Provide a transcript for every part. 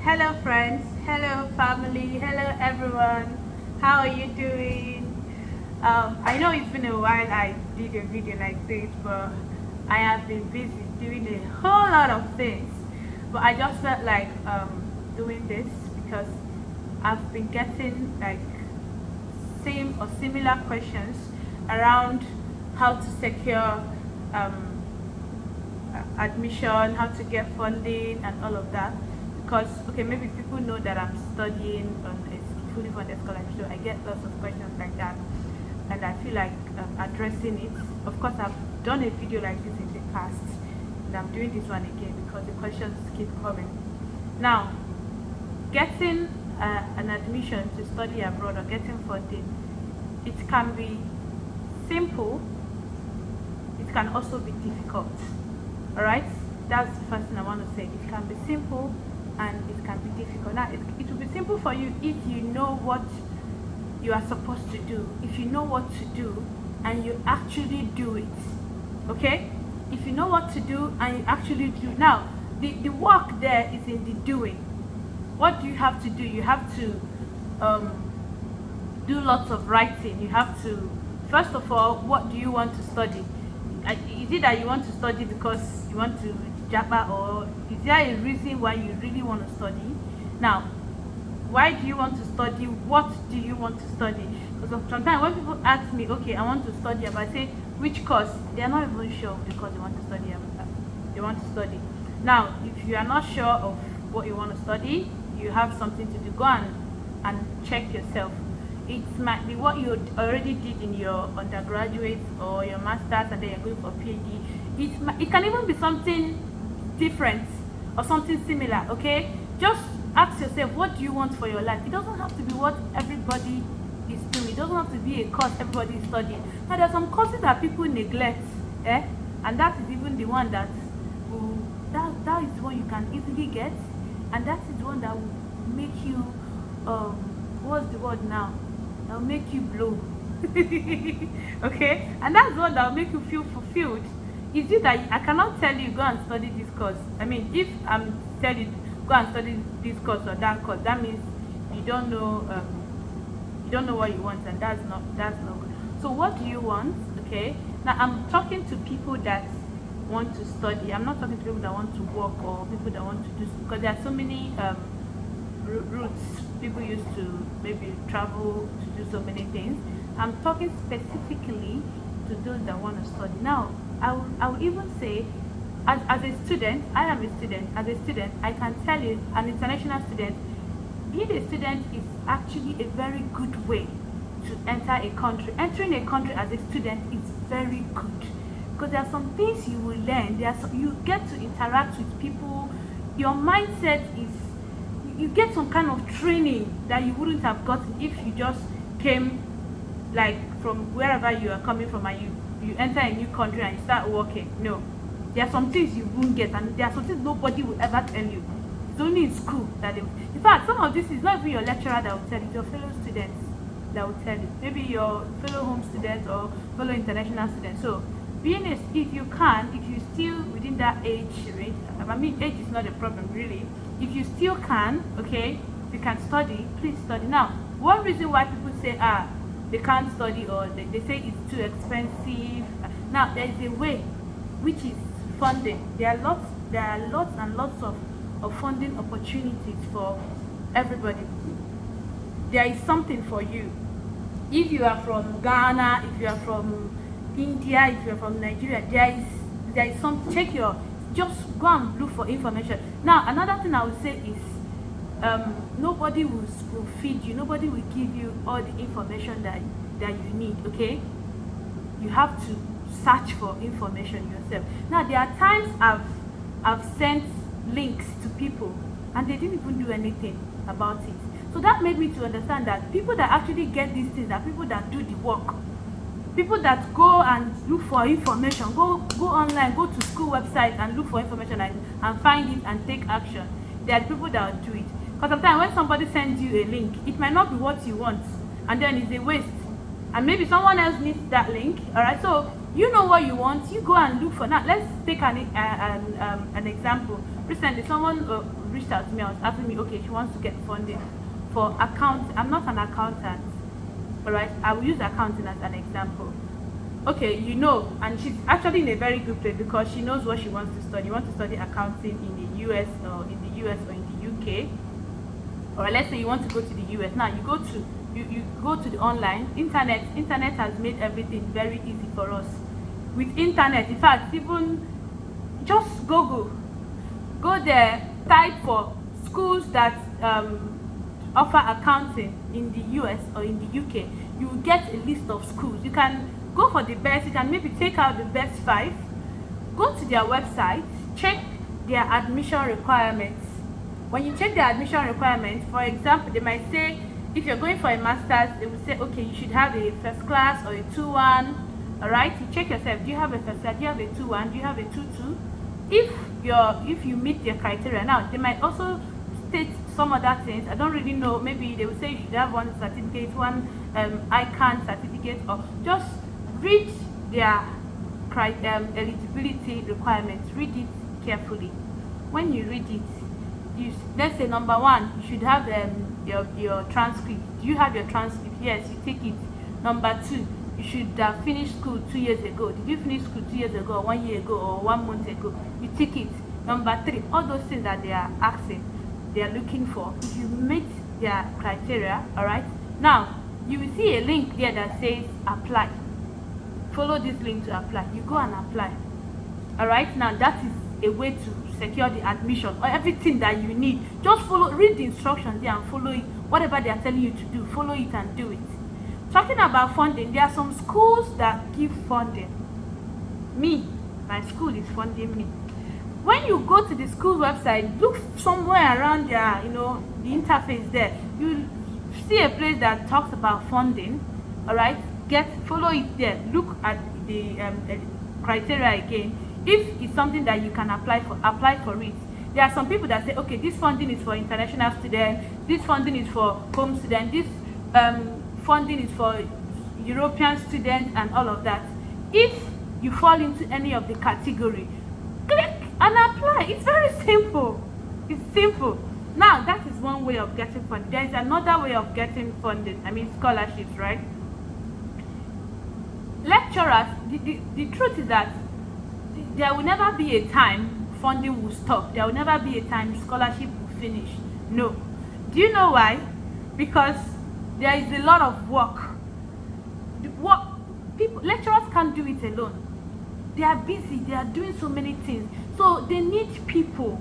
Hello friends, hello family, hello everyone. How are you doing? I know it's been a while I did a video like this, but I have been busy doing a whole lot of things. But I just felt like doing this because I've been getting like same or similar questions around how to secure um, admission, how to get funding, and all of that. Because okay, maybe people know that I'm studying on a fully funded scholarship, so I get lots of questions like that, and I feel like addressing it. Of course, I've done a video like this in the past, and I'm doing this one again because the questions keep coming. Now, getting an admission to study abroad or getting funding, it can be simple. It can also be difficult. All right, that's the first thing I want to say. It can be simple and it can be difficult. Now it will be simple for you if you know what you are supposed to do, if you know what to do and you actually do it. Okay, if you know what to do and you actually do. Now the work there is in the doing. What do you have to do? You have to do lots of writing. You have to, first of all, what do you want to study? Is it that you want to study because you want to japa, or is there a reason why you really want to study? Now, why do you want to study? What do you want to study? Because sometimes when people ask me, okay, I want to study, but I say which course, they are not even sure because they want to study. They want to study. Now, if you are not sure of what you want to study, you have something to do. Go and check yourself. It might be what you already did in your undergraduate or your master's, and then you're going for PhD. It can even be something different or something similar. Okay, just ask yourself, what do you want for your life? It doesn't have to be what everybody is doing. It doesn't have to be a course everybody is studying. Now there are some courses that people neglect, and that is even the one that that is what you can easily get, and that is one that will make you what's the word now? That'll make you blow. Okay, and that's the one that'll make you feel fulfilled. Is it that I cannot tell you go and study this course? I mean, if I'm telling you go and study this course or that course, that means you don't know what you want, and that's not good. So what do you want? Okay, now I'm talking to people that want to study. I'm not talking to people that want to work or people that want to do, because there are so many routes people used to maybe travel to do so many things. I'm talking specifically to those that want to study. Now I will even say, as a student, I am a student. As a student, I can tell you, an international student, being a student is actually a very good way to enter a country. Entering a country as a student is very good, because there are some things you will learn. You get to interact with people. Your mindset is, you get some kind of training that you wouldn't have gotten if you just came like from wherever you are coming from, and you enter a new country and you start working. No, there are some things you won't get, and there are some things nobody will ever tell you. It's only in school that they, in fact, some of this is not even your lecturer that will tell you, it's your fellow students that will tell you, maybe your fellow home students or fellow international students. So being if you still within that age range, I mean, age is not a problem really. If you still can, okay, if you can study, please study. Now, one reason why people say they can't study, or they say it's too expensive. Now there is a way, which is funding. There are lots and lots of funding opportunities for everybody. There is something for you. If you are from Ghana, if you are from India, if you are from Nigeria, there is some, just go and look for information. Now another thing I would say is nobody will feed you, nobody will give you all the information that you need. Okay, you have to search for information yourself. Now there are times I've sent links to people and they didn't even do anything about it. So that made me to understand that people that actually get these things are people that do the work. People that go and look for information, go online, go to school website and look for information and find it and take action. There are people that will do it. Because sometimes when somebody sends you a link, it might not be what you want, and then it's a waste. And maybe someone else needs that link. Alright, so you know what you want, you go and look for. Now let's take an example. Recently someone reached out to me. I was asking me, okay, she wants to get funding for account. I'm not an accountant, all right? I will use accounting as an example. Okay, you know, and she's actually in a very good place because she knows what she wants to study. You want to study accounting in the US or in the UK, or let's say you want to go to the US. Now you go to the online internet. Internet has made everything very easy for us. With internet, in fact, even just go there, type for schools that offer accounting in the US or in the UK. You will get a list of schools. You can go for the best. You can maybe take out the best 5, go to their website, check their admission requirements. When you check the admission requirements, for example, they might say, if you're going for a master's, they will say, okay, you should have a first class or a 2-1. All right, you check yourself. Do you have a first class? Do you have a 2-1? Do you have a 2-2? If you meet their criteria, now they might also state some other things. I don't really know. Maybe they will say you should have one certificate, one ICANN certificate, or just read their eligibility requirements. Read it carefully. When you read it, let's say number 1, you should have your transcript. Do you have your transcript? Yes, you take it. Number 2, you should have finished school 2 years ago. Did you finish school 2 years ago, or 1 year ago, or 1 month ago? You take it. Number 3, all those things that they are asking, they are looking for. If you meet their criteria, all right. Now you will see a link there that says apply. Follow this link to apply. You go and apply. All right. Now that is a way to secure the admission or everything that you need. Just read the instructions there and follow it. Whatever they are telling you to do, follow it and do it. Talking about funding, there are some schools that give funding. My school is funding me. When you go to the school website, look somewhere around there, the interface there, you see a place that talks about funding. All right, follow it there. Look at the criteria again. If it's something that you can apply for it. There are some people that say, okay, this funding is for international students, this funding is for home students, this funding is for European students, and all of that. If you fall into any of the category, click and apply. It's very simple. It's simple. Now that is one way of getting funding. There is another way of getting funding. Scholarships, right? Lecturers, the truth is that there will never be a time funding will stop. There will never be a time scholarship will finish. No. Do you know why? Because there is a lot of work. Lecturers can't do it alone. They are busy. They are doing so many things. So they need people.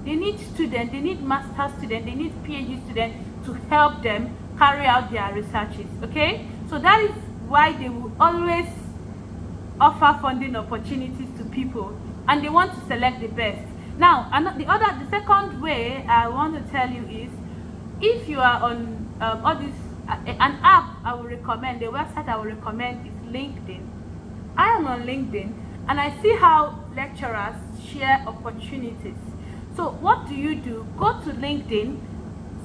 They need students. They need master's students. They need PhD students to help them carry out their researches. Okay? So that is why they will always offer funding opportunities to people, and they want to select the best. Now, the second way I want to tell you is, if you are on all this, an app I will recommend, the website I will recommend is LinkedIn. I am on LinkedIn, and I see how lecturers share opportunities. So what do? Go to LinkedIn,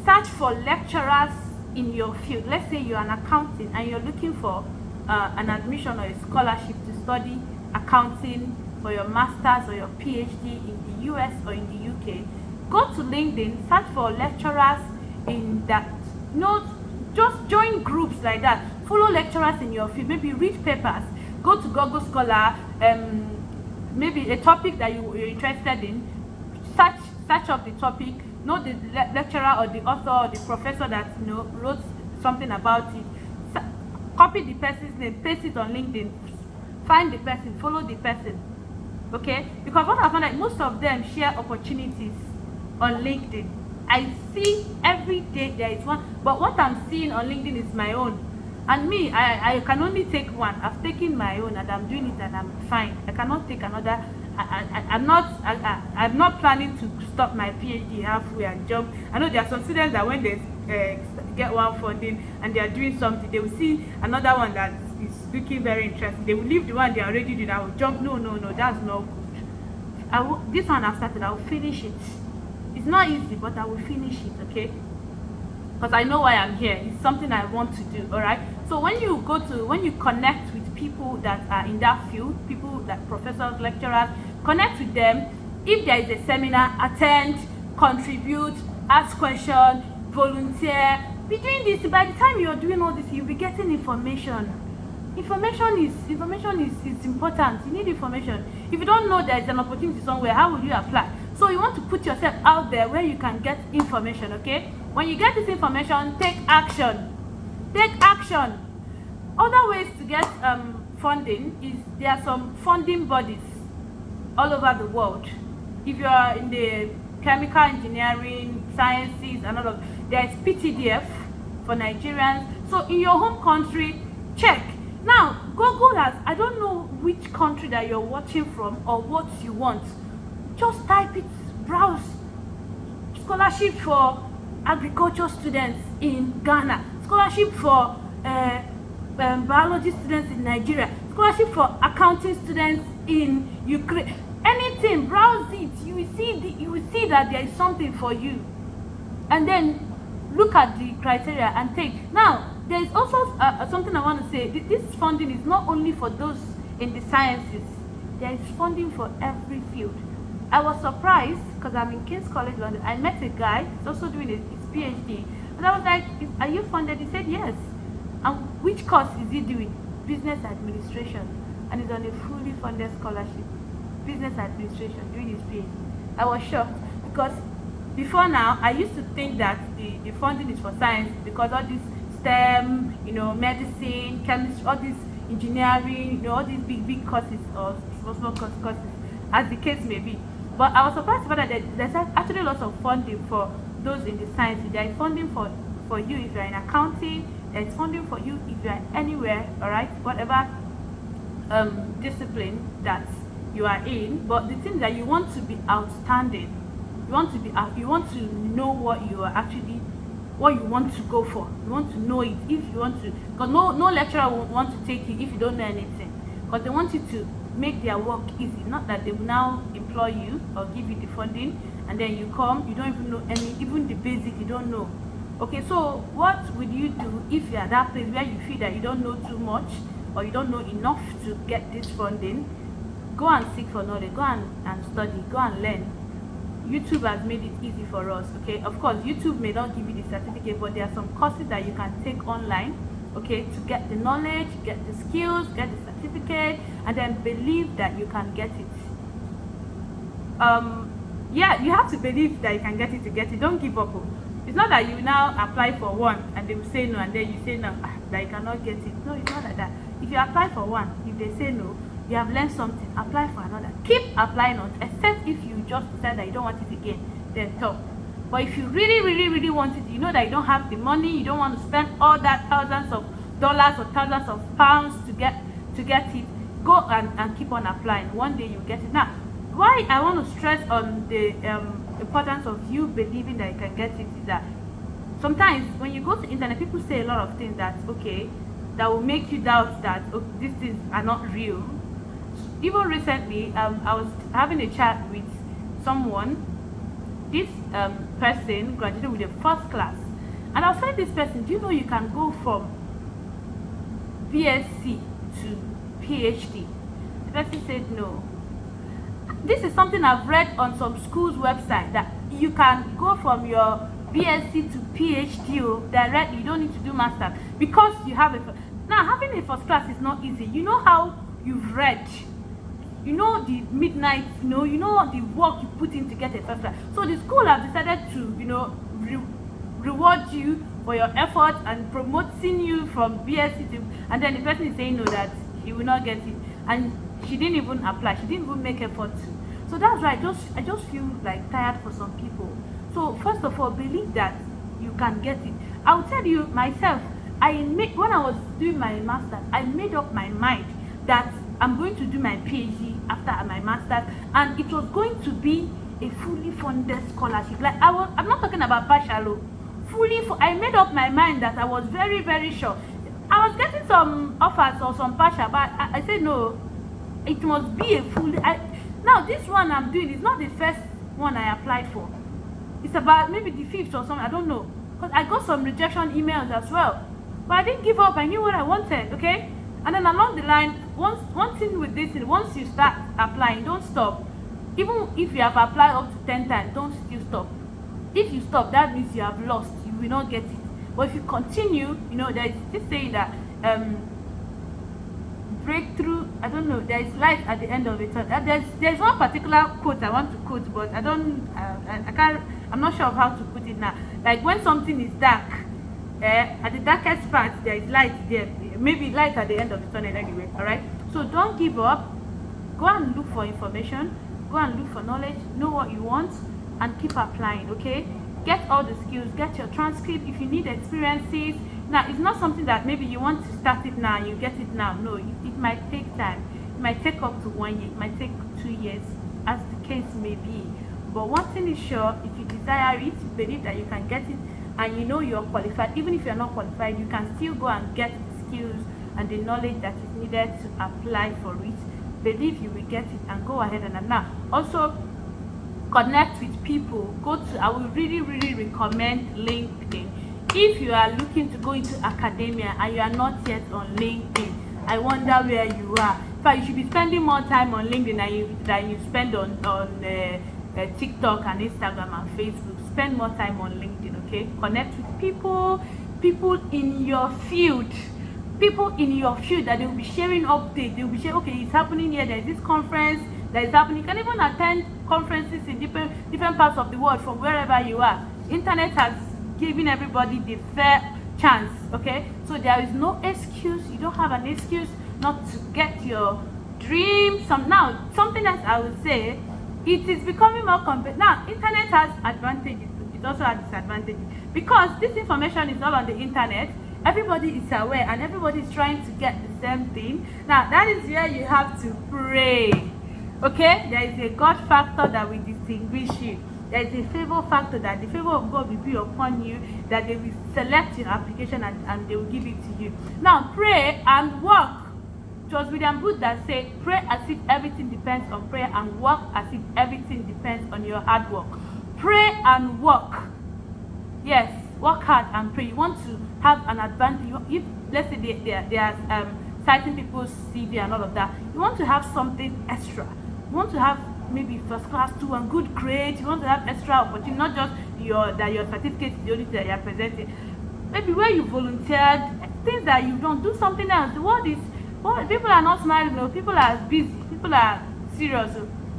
search for lecturers in your field. Let's say you're an accountant and you're looking for an admission or a scholarship to study accounting for your master's or your PhD in the US or in the UK. Go to LinkedIn, search for lecturers in that. Just join groups like that. Follow lecturers in your field. Maybe read papers. Go to Google Scholar. Maybe a topic that you're interested in. Search up the topic. Know the lecturer or the author or the professor that wrote something about it. Copy the person's name, paste it on LinkedIn, find the person, follow the person. Okay? Because what I found, like, most of them share opportunities on LinkedIn. I see every day there is one, but what I'm seeing on LinkedIn is my own. And me, I can only take one. I've taken my own and I'm doing it and I'm fine. I cannot take another. I'm not planning to stop my PhD halfway and jump. I know there are some students that when they get one funding and they are doing something, they will see another one that is looking very interesting. They will leave the one they are already doing. I will jump. No, that's not good. This one I've started. I will finish it. It's not easy, but I will finish it. Okay? Because I know why I'm here. It's something I want to do. All right. So when you connect with people that are in that field, people that professors, lecturers, connect with them. If there is a seminar, attend. contribute, ask questions, volunteer. Be doing this. By the time you're doing all this, you'll be getting information. Information is important. You need information. If you don't know there's an opportunity somewhere, how will you apply? So you want to put yourself out there where you can get information, okay? When you get this information, take action. Take action. Other ways to get funding is there are some funding bodies all over the world. If you are in the chemical engineering, sciences, and all of, there is PTDF for Nigerians. So in your home country, check. Now, Google has, I don't know which country that you're watching from or what you want. Just type it, browse. Scholarship for agriculture students in Ghana. Scholarship for biology students in Nigeria. Scholarship for accounting students in Ukraine. Anything, browse it. You will see that there is something for you. And then look at the criteria and take. Now, there is also something I want to say. This funding is not only for those in the sciences. There is funding for every field. I was surprised because I'm in King's College London. I met a guy, he's also doing his PhD. And I was like, are you funded? He said yes. And which course is he doing? Business administration. And he's on a fully funded scholarship. Business administration, doing his PhD. I was shocked because before now, I used to think that the funding is for science because all this STEM, medicine, chemistry, all these engineering, all these big courses or small courses, as the case may be. But I was surprised about that there's actually lots of funding for those in the sciences. There is funding for you if you're in accounting. There is funding for you if you're anywhere, all right, whatever discipline that you are in. But the thing that you want to be outstanding, you want to know what you are actually, what you want to go for. You want to know it if you want to, because no lecturer will want to take you if you don't know anything, because they want you to make their work easy. Not that they will now employ you or give you the funding and then you come, you don't even know even the basic you don't know. Okay, so what would you do if you're at that place where you feel that you don't know too much or you don't know enough to get this funding? Go and seek for knowledge, go and study, go and learn. YouTube has made it easy for us, okay? Of course, YouTube may not give you the certificate, but there are some courses that you can take online, okay, to get the knowledge, get the skills, get the certificate, and then believe that you can get it. Yeah, you have to believe that you can get it to get it. Don't give up. It's not that you now apply for one and they will say no, and then you say no, that you cannot get it. No, it's not like that. If you apply for one, if they say no, you have learned something, apply for another. Keep applying on, except if you just decide that you don't want it again, then stop. But if you really want it, you know that you don't have the money, you don't want to spend all that thousands of dollars or thousands of pounds to get it, go and keep on applying. One day you get it. Now, why I want to stress on the importance of you believing that you can get it is that sometimes when you go to internet, people say a lot of things that that will make you doubt that these things are not real. Even recently, I was having a chat with someone. This person graduated with a first class, and I was telling this person, do you know you can go from BSc to PhD? The person said no. This is something I've read on some school's website, that you can go from your BSc to PhD directly. You don't need to do master because you have now having a first class is not easy. You know how you've read, you know the midnight, you know the work you put in to get a first class. So the school have decided to reward you for your effort and promoting you from BSc to, and then the person is saying no, that he will not get it, and she didn't even apply, she didn't even make effort to. So that's why I just feel like tired for some people. So first of all, believe that you can get it. I'll tell you myself, when I was doing my master's, I made up my mind that I'm going to do my PhD after my master's, and it was going to be a fully funded scholarship. Like I'm not talking about partial, I made up my mind that I was very sure. I was getting some offers or some partial, but I said no, it must be a fully. Now this one I'm doing is not the first one I applied for. It's about maybe the 5th or something, I don't know, because I got some rejection emails as well. But I didn't give up. I knew what I wanted, okay? And then along the line, one thing with this is, once you start applying, don't stop. Even if you have applied up to 10 times, don't still stop. If you stop, that means you have lost, you will not get it. But if you continue, there's this saying that breakthrough, I don't know, there is light at the end of it. There's one particular quote I want to quote, but I can't, I'm not sure of how to put it now. Like when something is dark, at the darkest part there is light there, maybe light at the end of the tunnel anyway. All right, so don't give up. Go and look for information, go and look for knowledge, know what you want, and keep applying. Okay, get all the skills, get your transcript. If you need experiences, now it's not something that maybe you want to start it now, you get it now. No, it might take time. It might take up to 1 year, it might take 2 years, as the case may be. But one thing is sure, if you desire it, you believe that you can get it, and you know you're qualified. Even if you're not qualified, you can still go and get the skills and the knowledge that is needed to apply for it. Believe you will get it, and go ahead. And now also connect with people. I will really recommend LinkedIn. If you are looking to go into academia and you are not yet on LinkedIn, I wonder where you are. In fact, you should be spending more time on LinkedIn than you spend on TikTok and Instagram and Facebook. Spend more time on LinkedIn. Okay, connect with people in your field, that they will be sharing updates. They will be sharing, okay, it's happening here, there's this conference that is happening. You can even attend conferences in different parts of the world from wherever you are. Internet has given everybody the fair chance. Okay, so there is no excuse. You don't have an excuse not to get your dreams. Now something else I would say, it is becoming more complex. Now internet has advantages, it also has disadvantages, because this information is all on the internet. Everybody is aware and everybody is trying to get the same thing. Now that is where you have to pray. Okay, there is a God factor that will distinguish you. There is a favor factor, that the favor of God will be upon you, that they will select your application and they will give it to you. Now pray and work. It was William Booth that said, pray as if everything depends on prayer, and work as if everything depends on your hard work. Pray and work. Yes, work hard and pray. You want to have an advantage. If let's say they are citing people's CV and all of that, you want to have something extra. You want to have maybe first class too and good grades. You want to have extra opportunity, not just your certificate is the only thing that you are presenting. Maybe where you volunteered, things that you don't do, something else. The world is, people are not smiling. No, people are busy. People are serious.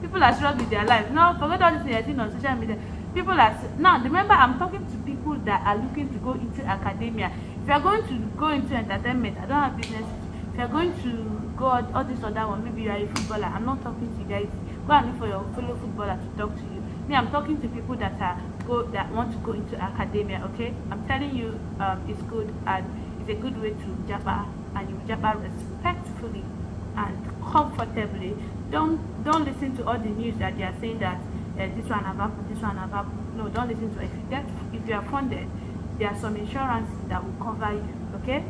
People are serious with their lives. Now forget all this thing you're seeing on social media. People are now. Remember, I'm talking to people that are looking to go into academia. If you are going to go into entertainment, I don't have business. If you are going to go all this or that one, maybe you are a footballer. I'm not talking to you guys. Go and look for your fellow footballer to talk to you. Me, I'm talking to people that want to go into academia. Okay, I'm telling you, it's good, and it's a good way to jabba, and you jabba respectfully and comfortably. Don't listen to all the news that they are saying that this one have happened, this one have happened. No, don't listen to it. If you are funded, there are some insurances that will cover you. Okay,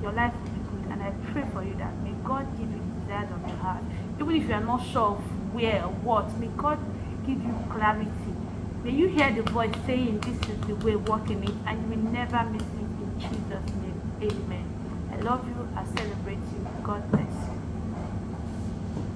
your life will be good, and I pray for you that may God give you the desires of your heart. Even if you are not sure of where or what, may God give you clarity. May you hear the voice saying, this is the way, walk in it, and you will never miss it, in Jesus' name. Amen. I love you. I celebrate you. God bless.